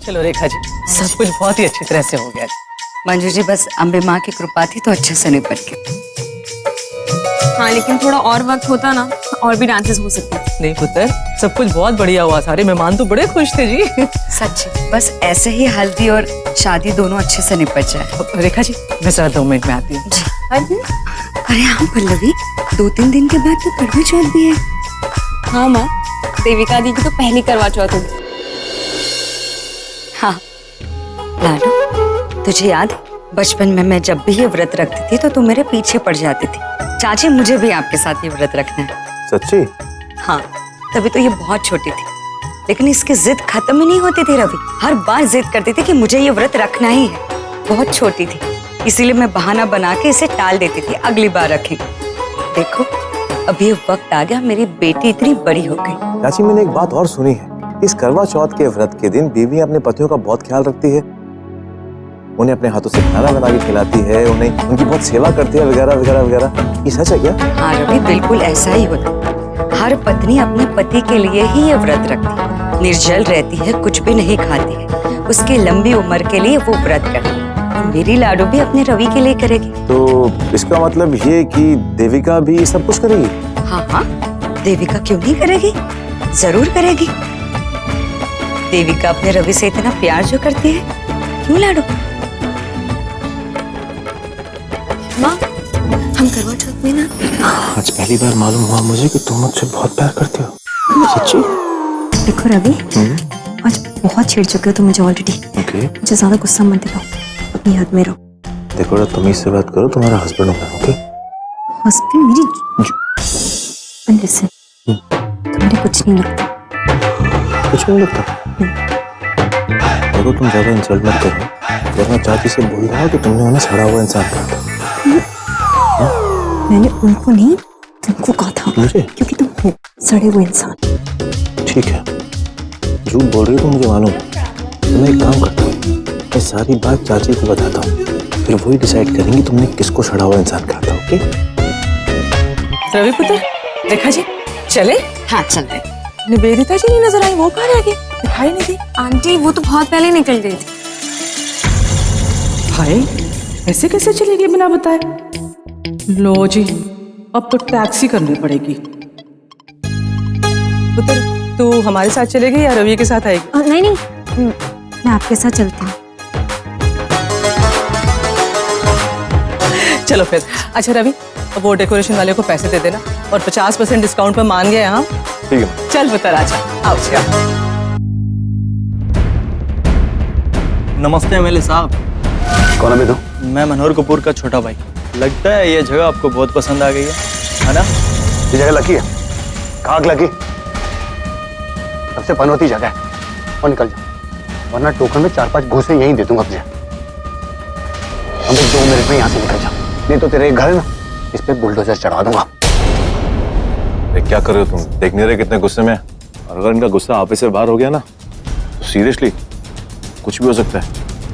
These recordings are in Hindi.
चलो रेखा जी, सब कुछ बहुत ही अच्छी तरह से हो गया। मंजू जी, बस अम्बे माँ की कृपा थी तो अच्छे से निपट गए। हाँ, लेकिन थोड़ा और वक्त होता ना और भी डांसेस हो सकते थे। नहीं पुत्र, सब कुछ बहुत बढ़िया हुआ। सारे मेहमान तो बड़े खुश थे जी। सच, बस ऐसे ही हल्दी और शादी दोनों अच्छे से निपट जाए। रेखा जी, मैं जरा 2 मिनट में आती हूँ। अरे हाँ पल्लवी, 2-3 दिन के बाद तो करवा चौथ भी है। हाँ माँ, देविका दी की तो पहली करवा चौथ होगी। हाँ लाडू, तुझे याद है बचपन में मैं जब भी ये व्रत रखती थी तो तू मेरे पीछे पड़ जाती थी। चाची, मुझे भी आपके साथ ये व्रत रखना है। सच्ची? हाँ, तभी तो ये बहुत छोटी थी, लेकिन इसकी जिद खत्म ही नहीं होती थी रवि। हर बार जिद करती थी कि मुझे ये व्रत रखना ही है। बहुत छोटी थी, इसीलिए मैं बहाना बना के इसे टाल देती थी, अगली बार रखेंगे। देखो अब ये वक्त आ गया, मेरी बेटी इतनी बड़ी हो गई। चाची, मैंने एक बात और सुनी है, इस करवा चौथ के व्रत के दिन बीवी अपने पतियों का बहुत ख्याल रखती है, उन्हें अपने हाथों से खाना बना के खिलाती है, उन्हें उनकी बहुत सेवा करती है, वगैरह वगैरह वगैरह। ये सच है क्या? हाँ रवि, बिल्कुल ऐसा ही होता। हर पत्नी अपने पति के लिए ही ये व्रत रखती है, निर्जल रहती है, कुछ भी नहीं खाती है, उसकी लंबी उम्र के लिए वो व्रत करती है। मेरी लाडू भी अपने रवि के लिए करेगी। तो इसका मतलब ये कि देविका भी सब कुछ करेगी? हाँ हाँ, देविका क्यों नहीं करेगी, जरूर करेगी। देविका अपने रवि से इतना प्यार जो करती है, क्यों लाडू? माँ, हम करवा चौथ में ना आज पहली बार मालूम हुआ मुझे कि तुम मुझसे बहुत प्यार करती हो। सच्ची? देखो रवि, आज बहुत छेड़ चुके हो तुम मुझे ऑलरेडी। ओके। मुझे ज्यादा गुस्सा मत दिलाओ, अपनी हद में रहो। देखो तुम इससे बात करो, तुम्हारा हस्बैंड होगा। ओके? हस्बैंड मेरी लिसन, तुम्हारे कुछ नहीं लगता। कुछ नहीं लगता? देखो तुम ज्यादा इंसल्ट मत करो, वरना चाची से बोल रहा कि तुमने उन्हें सड़ा हुआ इंसान कहा था। मैंने उनको नहीं, तुमको कहा था। मुझे? क्योंकि तुम हो सड़े हुए इंसान। ठीक है, झूठ बोल रही हो तो मुझे मालूम है। तो मैं एक काम करता हूँ, मैं सारी बात चाची को बताता हूँ, फिर वही डिसाइड करेंगी तुमने किसको सड़ा हुआ इंसान कहा था। ओके? रवि पुत्र, रेखा जी चले? हाँ चलते। निवेदिता जी नहीं नजर आई, वो कहाँ रह गई? दिखाई नहीं दी। आंटी वो तो बहुत पहले निकल गई थी। भाई ऐसे कैसे चली गई बिना बताए? लो जी, अब तो टैक्सी करनी पड़ेगी। पुत्र, तू हमारे साथ चलेगी या रवि के साथ आएगी? नहीं नहीं, मैं आपके साथ चलती हूँ। चलो फिर। अच्छा रवि, अब वो डेकोरेशन वाले को पैसे दे देना और 50% डिस्काउंट पे मान गए। हाँ ठीक है। चल पुत्र, आजा, आओ जी आओ। नमस्ते एमएलए साहब। कौन है तू? मैं मनोहर कपूर का छोटा भाई। लगता है ये जगह आपको बहुत पसंद आ गई है ना? ये जगह लकी है। कहाँ लकी? सबसे पनौती जगह है। और निकल जा, वरना टोकन में 4-5 घूसे यहीं दे दूंगा तुझे। अब 2 मिनट में यहाँ से निकल जा, नहीं तो तेरे घर ना इस पे बुलडोजर चढ़ा दूंगा। क्या कर रहे हो तुम? देख नहीं रहे कितने गुस्से में? और अगर इनका गुस्सा आप से बाहर हो गया ना तो सीरियसली कुछ भी हो सकता है।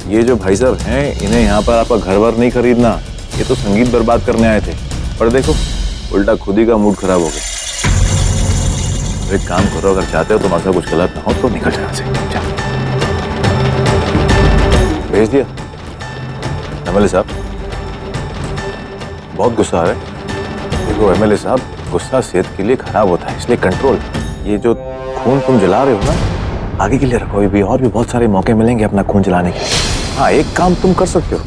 ये जो भाई साहब हैं, इन्हें यहाँ पर आपका घर बार नहीं खरीदना, ये तो संगीत बर्बाद करने आए थे, और देखो उल्टा खुद ही का मूड खराब हो गया। तो एक काम करो, अगर चाहते हो तुम्हारे साथ कुछ गलत ना हो तो निकल जाना से। भेज दिया एमएलए साहब? बहुत गुस्सा आ रहा है। देखो एमएलए साहब, गुस्सा सेहत के लिए खराब होता है, इसलिए कंट्रोल। ये जो खून तुम जला रहे हो ना, आगे के लिए रखो, भी और भी बहुत सारे मौके मिलेंगे अपना खून जलाने के। हाँ, एक काम तुम कर सकते हो,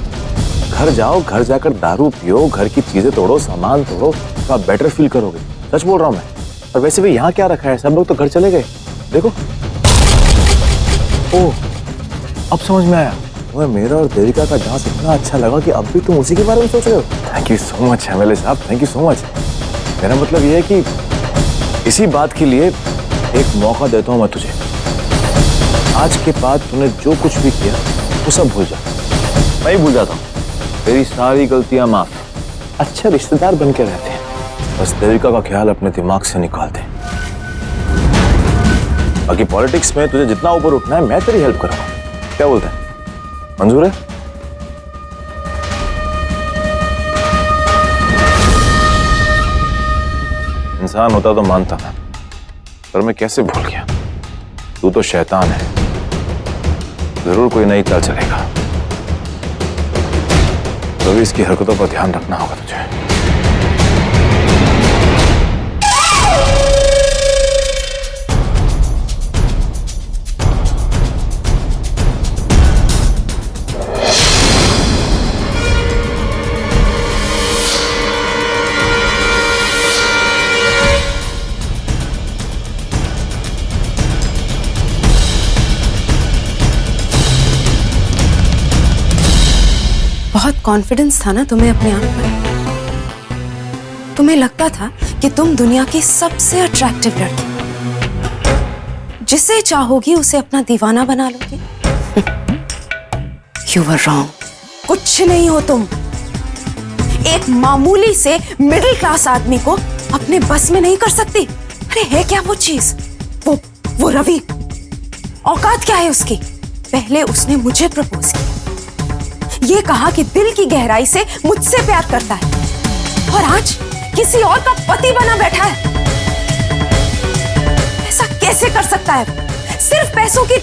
घर जाओ, घर जाकर दारू पियो, घर की चीजें तोड़ो, सामान तोड़ो, तो आप बेटर फील करोगे। सच बोल रहा हूँ मैं। और वैसे भी यहाँ क्या रखा है, सब लोग तो घर चले गए। देखो, ओह अब समझ में आया, तुम्हें मेरा और देविका का डांस इतना अच्छा लगा कि अब भी तुम उसी के बारे में सोच रहे हो। Thank you so much MLA साहब, थैंक यू सो मच। मेरा मतलब ये है कि इसी बात के लिए एक मौका देता हूँ मैं तुझे। आज के बाद तूने जो कुछ भी किया वो सब भूल जा। मैं ही भूल जाता हूँ, तेरी सारी गलतियां माफ। अच्छे रिश्तेदार बन के रहते हैं, बस देविका का ख्याल अपने दिमाग से निकाल दे। बाकी पॉलिटिक्स में तुझे जितना ऊपर उठना है मैं तेरी हेल्प करूंगा। क्या बोलता है, मंजूर है? इंसान होता तो मानता था, पर मैं कैसे भूल गया। तू तो शैतान है। जरूर कोई नई चाल चलेगा। तो भी इसकी हरकतों पर ध्यान रखना होगा तुझे। बहुत कॉन्फिडेंस था ना तुम्हें अपने आप पर। तुम्हें लगता था कि तुम दुनिया की सबसे अट्रैक्टिव लड़की, जिसे चाहोगी उसे अपना दीवाना बना लोगी। You were wrong। कुछ नहीं हो तुम। एक मामूली से मिडिल क्लास आदमी को अपने बस में नहीं कर सकती। अरे है क्या वो चीज? वो रवि, औकात क्या है उसकी? पहले उसने मुझे प्रपोज किया, ये कहा कि दिल की गहराई से मुझसे प्यार करता है, और आज किसी और का पति बना बैठा है। ऐसा कैसे कर सकता है? सिर्फ पैसों की।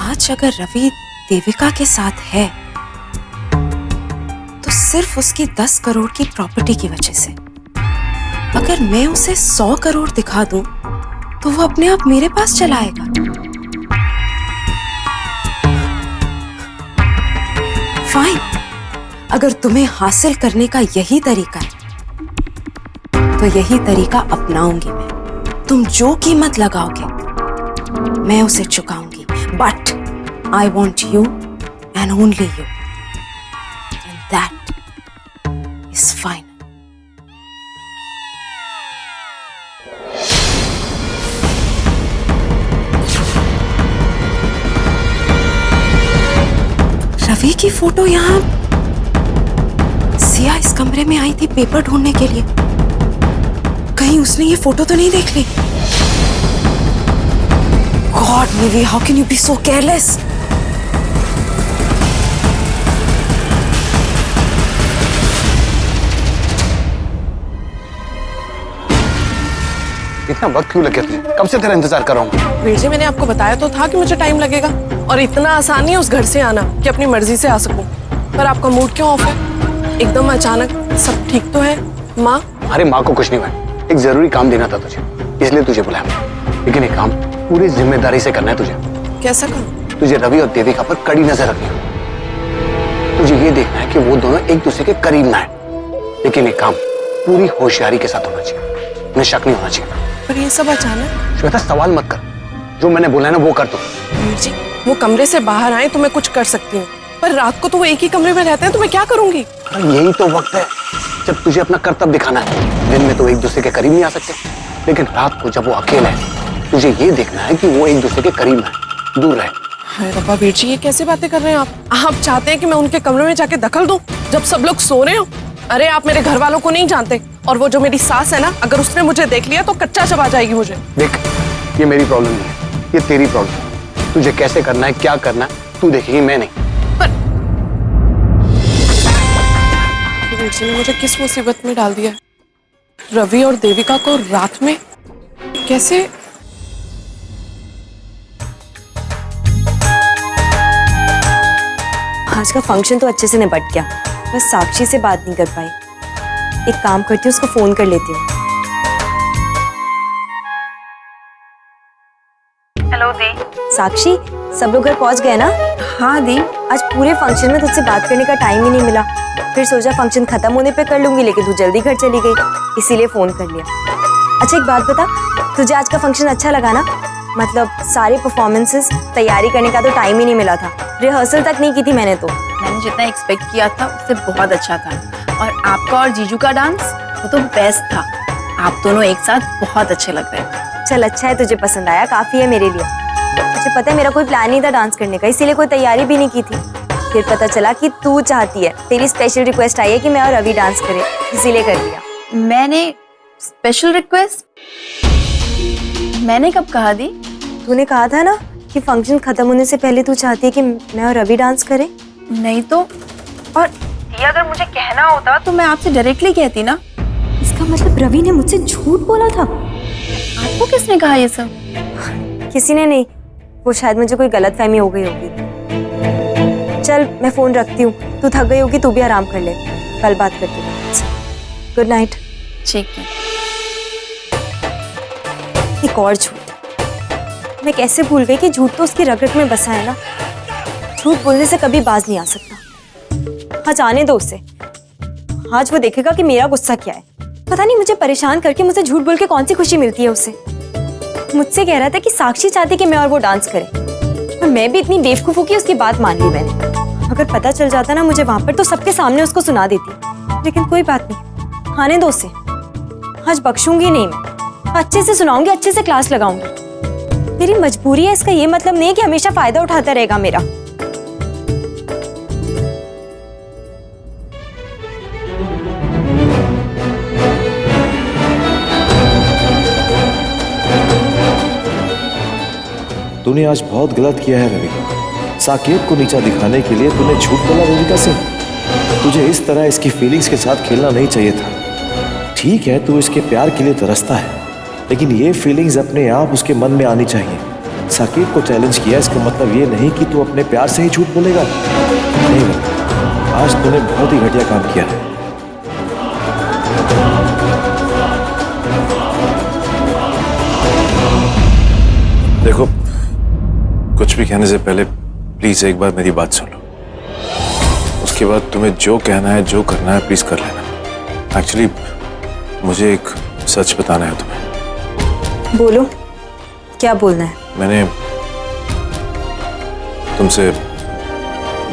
आज अगर रवि देविका के साथ है तो सिर्फ उसकी 10 करोड़ की प्रॉपर्टी की वजह से। अगर मैं उसे 100 करोड़ दिखा दूं तो वो अपने आप मेरे पास चला आएगा। फाइन, अगर तुम्हें हासिल करने का यही तरीका है तो यही तरीका अपनाऊंगी मैं। तुम जो कीमत लगाओगे मैं उसे चुकाऊंगी, but I want you and only you, and that is fine. Ravi की फोटो यहाँ। सिया इस कमरे में आई थी पेपर ढूंढने के लिए। कहीं उसने ये फोटो तो नहीं देख ली? God Nivi, how can you be so careless? इतना वक्त क्यों लग गया तुझे? कब से तेरा इंतजार कर रहा हूँ। वीर जी, मैंने आपको बताया तो था कि मुझे टाइम लगेगा, और इतना आसान नहीं है उस घर से आना कि अपनी मर्जी से आ सकूं। पर आपका मूड क्यों ऑफ है? एकदम अचानक। सब ठीक तो है? माँ? अरे माँ को कुछ नहीं हुआ, एक जरूरी काम देना था तुझे, इसलिए तुझे बुलाया। लेकिन ये काम पूरी जिम्मेदारी से करना है तुझे। कैसा काम? तुझे रवि और देविका पर कड़ी नजर रखनी है। तुझे ये देखना है कि वो दोनों एक दूसरे के करीब ना है, लेकिन ये काम पूरी होशियारी के साथ होना चाहिए, उन्हें शक नहीं होना चाहिए। पर ये सब अचानक? श्वेता, सवाल मत कर, जो मैंने बोला है ना वो कर दो। वीर जी, वो कमरे से बाहर आए तो मैं कुछ कर सकती हूँ, पर रात को तो वो एक ही कमरे में रहते हैं, तो मैं क्या करूंगी? यही तो वक्त है जब तुझे अपना कर्तव्य दिखाना है। दिन में तो एक दूसरे के करीब नहीं आ सकते, लेकिन रात को जब वो अकेला है तुझे ये देखना है कि वो एक दूसरे के करीब है, दूर रहे। हाय रब्बा, वीर जी ये कैसे बातें कर रहे हैं आप? आप चाहते हैं कि मैं उनके कमरे में जाके दखल दूं जब सब लोग सो रहे हो? अरे आप मेरे घर वालों को नहीं जानते, और वो जो मेरी सास है ना, अगर उसने मुझे देख लिया तो कच्चा चबा जाएगी मुझे। देख, ये मेरी प्रॉब्लम नहीं है, ये तेरी प्रॉब्लम है। तुझे कैसे करना है, क्या करना है, तू देखेगी, मैं नहीं। वीर जी ने मुझे किस मुसीबत में डाल दिया? रवि और देविका को रात में कैसे? आज का फंक्शन तो अच्छे से निपट गया, बस साक्षी से बात नहीं कर पाई। एक काम करती हूँ, उसको फोन कर लेती हूँ। हेलो दी। साक्षी, सब लोग घर पहुंच गए ना? हाँ दी। आज पूरे फंक्शन में तुझसे बात करने का टाइम ही नहीं मिला, फिर सोचा फंक्शन खत्म होने पे कर लूंगी, लेकिन तू जल्दी घर चली गई, इसीलिए फोन कर लिया। अच्छा एक बात बता, तुझे आज का फंक्शन अच्छा लगा ना? मतलब सारे परफॉर्मेंसेस, तैयारी करने का तो टाइम ही नहीं मिला था, रिहर्सल तक नहीं की थी मैंने तो। मैंने जितना एक्सपेक्ट किया था उससे बहुत अच्छा था, और आपका और जीजू का डांस वो तो बेस्ट था। आप दोनों एक साथ बहुत अच्छे लग रहे थे। चल अच्छा है तुझे पसंद आया, काफी है मेरे लिए। तुझे पता है मेरा कोई प्लान नहीं था डांस करने का, इसीलिए कोई तैयारी भी नहीं की थी। फिर पता चला कि तू चाहती है, तेरी स्पेशल रिक्वेस्ट आई है कि मैं और रवि डांस करें, इसीलिए कर दिया। मैंने स्पेशल रिक्वेस्ट? मैंने कब कहा दी? तूने कहा था ना कि फंक्शन खत्म होने से पहले तू चाहती है कि मैं और रवि डांस करें। नहीं तो, और ये अगर मुझे कहना होता तो मैं आपसे डायरेक्टली कहती ना। इसका मतलब रवि ने मुझसे झूठ बोला था? आपको किसने कहा ये सब? किसी ने नहीं, वो शायद मुझे कोई गलतफहमी हो गई होगी। चल मैं फोन रखती हूँ, तू थक गई होगी, तू भी आराम कर ले, कल बात करती हूँ। Good night. ठीक है। एक और झूठ, मैं कैसे भूल गई कि झूठ तो उसकी रग रग में बसा है ना। झूठ बोलने से कभी बाज नहीं आ सकता। आज आने दो उसे, आज वो देखेगा कि मेरा गुस्सा क्या है। पता नहीं मुझे परेशान करके मुझसे झूठ बोल के कौन सी खुशी मिलती है उसे। मुझसे कह रहा था कि साक्षी चाहती कि मैं और वो डांस करें, और मैं भी इतनी बेवकूफ हूं कि उसकी बात मान ली मैंने। अगर पता चल जाता ना मुझे वहां पर, तो सबके सामने उसको सुना देती। लेकिन कोई बात नहीं, आने दो उसे। आज बख्शूंगी नहीं मैं, अच्छे से सुनाऊंगी, अच्छे से क्लास लगाऊंगी। मेरी मजबूरी है, इसका ये मतलब नहीं है कि हमेशा फायदा उठाता रहेगा मेरा। तूने आज बहुत गलत किया है रवि। साकेत को नीचा दिखाने के लिए तूने झूठ बोला देविका से। तुझे इस तरह इसकी फीलिंग्स के साथ खेलना नहीं चाहिए था। ठीक है, तू इसके प्यार के लिए तरसता है, लेकिन ये फीलिंग्स अपने आप उसके मन में आनी चाहिए। साकेत को चैलेंज किया, इसका मतलब ये नहीं कि तू अपने प्यार से ही झूठ बोलेगा। नहीं, आज तूने बहुत ही घटिया काम किया है। देखो, कुछ भी कहने से पहले प्लीज एक बार मेरी बात सुन लो। उसके बाद तुम्हें जो कहना है, जो करना है, प्लीज कर लेना। एक्चुअली मुझे एक सच बताना है तुम्हें। बोलो, क्या बोलना है? मैंने तुमसे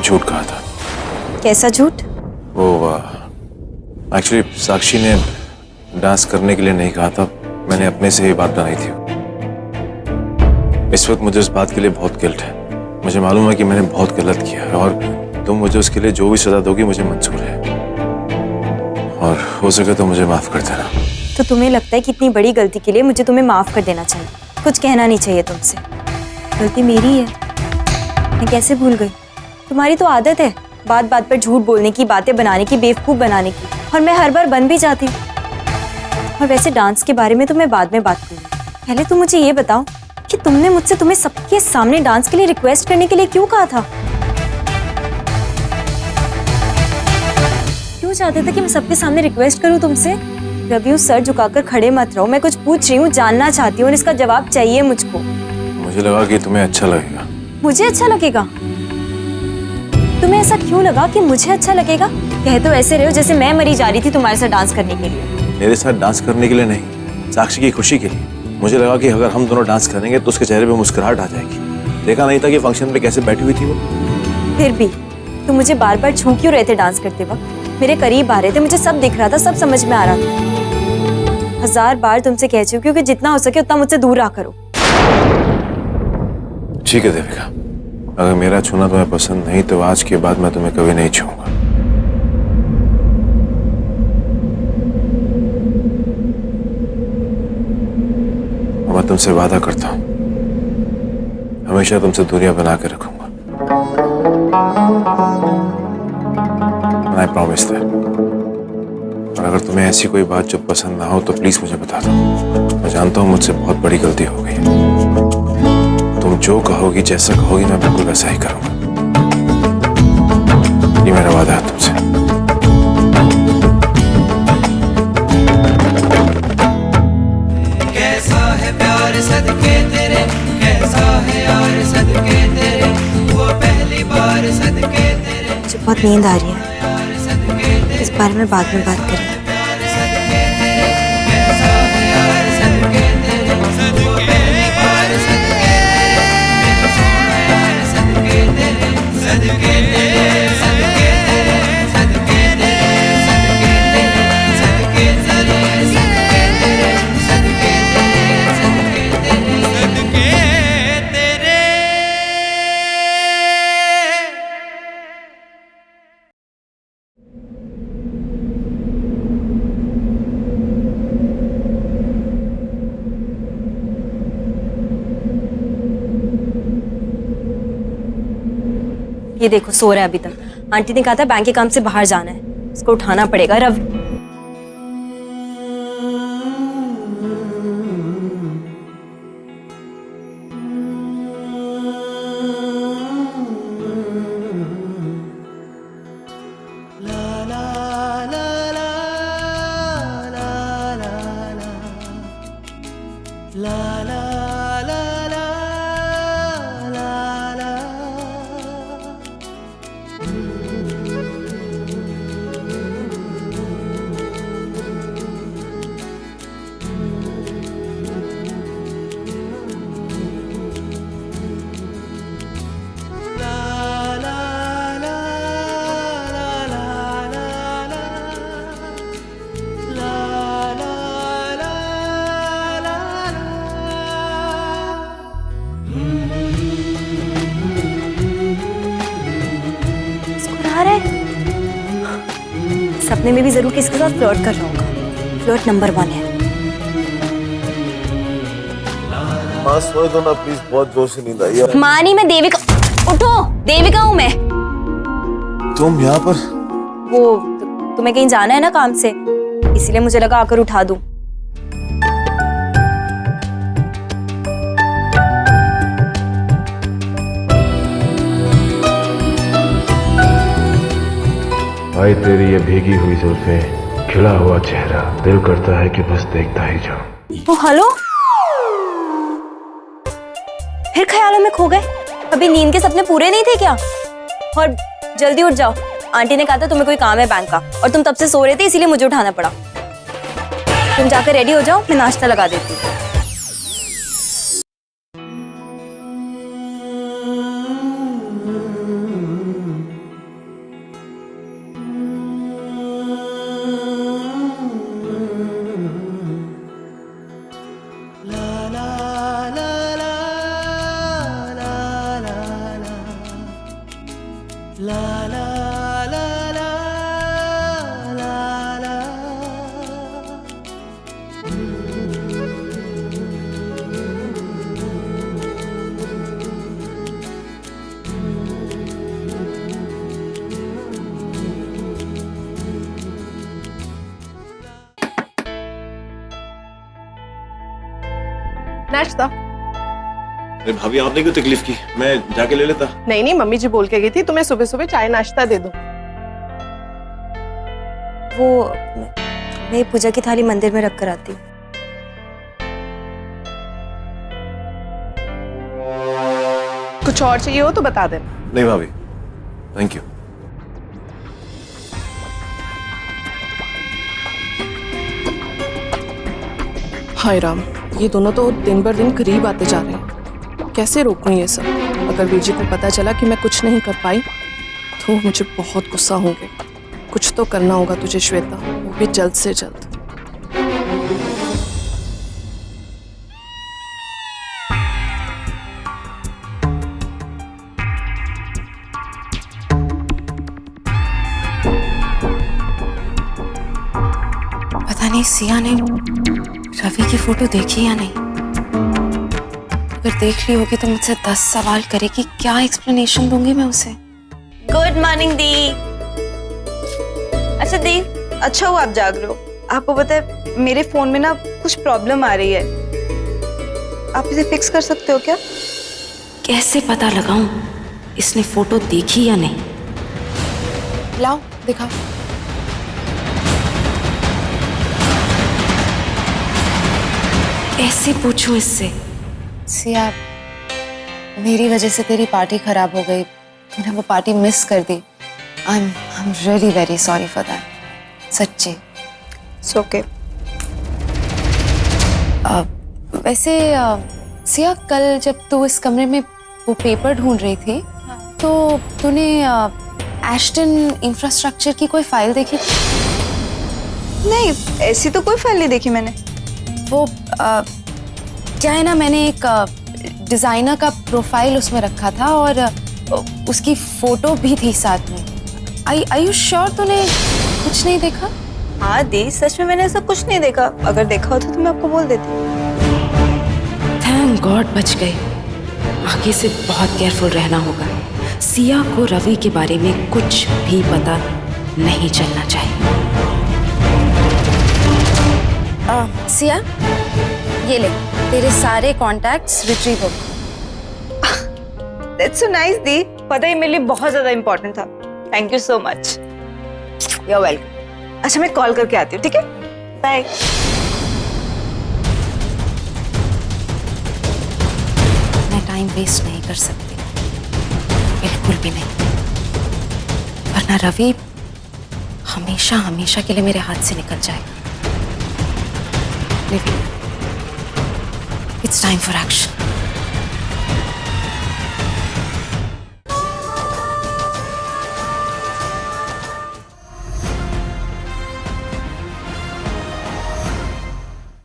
झूठ कहा था। कैसा झूठ? वो एक्चुअली साक्षी ने डांस करने के लिए नहीं कहा था, मैंने अपने से ही बात बनाई थी। इस वक्त मुझे उस बात के लिए बहुत गिल्ट है। मुझे मालूम है कि मैंने बहुत गलत किया है, और तुम मुझे उसके लिए जो भी सजा दोगी मुझे मंजूर है। और हो सके तो मुझे माफ कर देना। तो तुम्हें लगता है कि इतनी बड़ी गलती के लिए मुझे तुम्हें माफ कर देना चाहिए, कुछ कहना नहीं चाहिए तुमसे? गलती मेरी है, मैं कैसे भूल गई? तुम्हारी तो आदत है बात बात पर झूठ बोलने की, बातें बनाने की, बेवकूफ बनाने की, और मैं हर बार बन भी जाती हूँ। और वैसे डांस के बारे में तो मैं बाद में बात करूंगी। पहले तो मुझे ये बताओ कि तुमने मुझसे तुम्हें सबके सामने डांस के लिए रिक्वेस्ट करने के लिए क्यों कहा था? क्यों चाहते थे कि मैं सबके सामने रिक्वेस्ट करूं तुमसे? रवि, सर झुकाकर खड़े मत रहो, मैं कुछ पूछ रही हूँ, जानना चाहती हूँ, और इसका जवाब चाहिए मुझको। मुझे लगा कि तुम्हें अच्छा लगेगा। मुझे अच्छा लगेगा? तुम्हें ऐसा क्यों लगा कि मुझे अच्छा लगेगा? कह तो ऐसे रहे हो जैसे मैं मरी जा रही थी तुम्हारे साथ डांस करने के लिए। मेरे साथ डांस करने के लिए नहीं, साक्षी की खुशी के लिए। मुझे लगा कि अगर हम दोनों डांस करेंगे तो उसके चेहरे पे मुस्कुराहट आ जाएगी। देखा नहीं था कि फंक्शन में कैसे बैठी हुई थी वो। फिर भी तुम मुझे बार बार छू क्यों रहे थे डांस करते वक्त? मेरे करीब आ रहे थे, मुझे सब दिख रहा था, सब समझ में आ रहा था। 1000 बार तुमसे कह चुकी हूँ कि जितना हो सके उतना मुझसे दूर रहा करो। ठीक है देविका, अगर मेरा छूना तुम्हें पसंद नहीं तो आज के बाद मैं तुम्हें कभी नहीं छूऊंगा। मैं तुमसे वादा करता हूं, हमेशा तुमसे दूरियां बना के रखूंगा। I promise that। और अगर तुम्हें ऐसी कोई बात जो पसंद ना हो तो प्लीज मुझे बता दो। मैं जानता हूं मुझसे बहुत बड़ी गलती हो गई। तुम जो कहोगी, जैसा कहोगी, मैं बिल्कुल वैसा ही करूंगा। ये मेरा वादा है तुमसे। सदके तेरे, कैसा है यार सदके तेरे, वो पहली बार सदके तेरे। मुझे बहुत नींद आ रही है, इस बारे में बाद में बात करें। ये देखो सो रहा है अभी तक। आंटी ने कहा था बैंक के काम से बाहर जाना है, इसको उठाना पड़ेगा। रवि सपने में भी जरूर किसके साथ फ्लर्ट कर रहा होगा। फ्लर्ट नंबर 1 है। माँ सोए दो ना प्लीज, बहुत जोर से नींद आई है। माँ नहीं, मैं देविका। उठो, देविका हूँ मैं। तुम यहाँ पर? वो तुम्हें कहीं जाना है ना काम से, इसीलिए मुझे लगा आकर उठा दूं। भाई तेरी ये भीगी हुई जुल्फें, खिला हुआ चेहरा, दिल करता है कि बस देखता ही जाऊं। ओ हेलो, फिर ख्यालों में खो गए? अभी नींद के सपने पूरे नहीं थे क्या? और जल्दी उठ जाओ, आंटी ने कहा था तुम्हें कोई काम है बैंक का, और तुम तब से सो रहे थे इसीलिए मुझे उठाना पड़ा। तुम जाकर रेडी हो जाओ, मैं नाश्ता लगा देती हूँ। नाश्ता। अरे भाभी आपने क्यों तकलीफ की, मैं जाके ले लेता। नहीं नहीं, मम्मी जी बोल के गई थी तुम्हें सुबह सुबह चाय नाश्ता दे दूं। वो मैं पूजा की थाली मंदिर में रख कर आती हूँ। कुछ और चाहिए हो तो बता देना। नहीं भाभी, थैंक यू। हाय राम, ये दोनों तो दिन बर दिन करीब आते जा रहे हैं। कैसे रोकूं ये सब? अगर वीर जी को पता चला कि मैं कुछ नहीं कर पाई तो मुझे बहुत गुस्सा होंगे। कुछ तो करना होगा तुझे श्वेता, वो भी जल्द से जल्द। पता नहीं सिया ने रवि की फोटो देखी या नहीं। अगर देख ली होगी तो मुझसे 10 सवाल करेगी। क्या एक्सप्लेनेशन दूंगी मैं उसे? गुड मॉर्निंग दी। अच्छा दी, अच्छा हुआ आप जाग रहे हो। आपको पता है मेरे फोन में ना कुछ प्रॉब्लम आ रही है, आप इसे फिक्स कर सकते हो क्या? कैसे पता लगाऊं इसने फोटो देखी या नहीं? लाओ दिखा। कैसे पूछूं इससे? सिया, मेरी वजह से तेरी पार्टी खराब हो गई, तूने वो पार्टी मिस कर दी। I'm really very sorry for that. सच्ची। It's okay. वैसे सिया, कल जब तू इस कमरे में वो पेपर ढूंढ रही थी तो तूने एस्टन इंफ्रास्ट्रक्चर की कोई फाइल देखी थी? नहीं, ऐसी तो कोई फाइल नहीं देखी मैंने। वो क्या है ना, मैंने एक डिजाइनर का प्रोफाइल उसमें रखा था और उसकी फोटो भी थी साथ में। Are you sure तूने कुछ नहीं देखा? हाँ दी, सच में मैंने ऐसा कुछ नहीं देखा। अगर देखा होता तो मैं आपको बोल देती। थैंक गॉड बच गए। आगे से बहुत केयरफुल रहना होगा। सिया को रवि के बारे में कुछ भी पता नहीं चलना चाहिए। सिया, ये ले तेरे सारे कॉन्टैक्ट्स रिट्रीव हो। That's so nice दी। पता है मेरे लिए बहुत ज्यादा इम्पोर्टेंट था। Thank you so much. You're welcome। अच्छा मैं कॉल करके आती हूँ, ठीक है? बाय। टाइम वेस्ट नहीं कर सकती, बिल्कुल भी नहीं, वरना रवि हमेशा हमेशा के लिए मेरे हाथ से निकल जाएगा। It's time for action.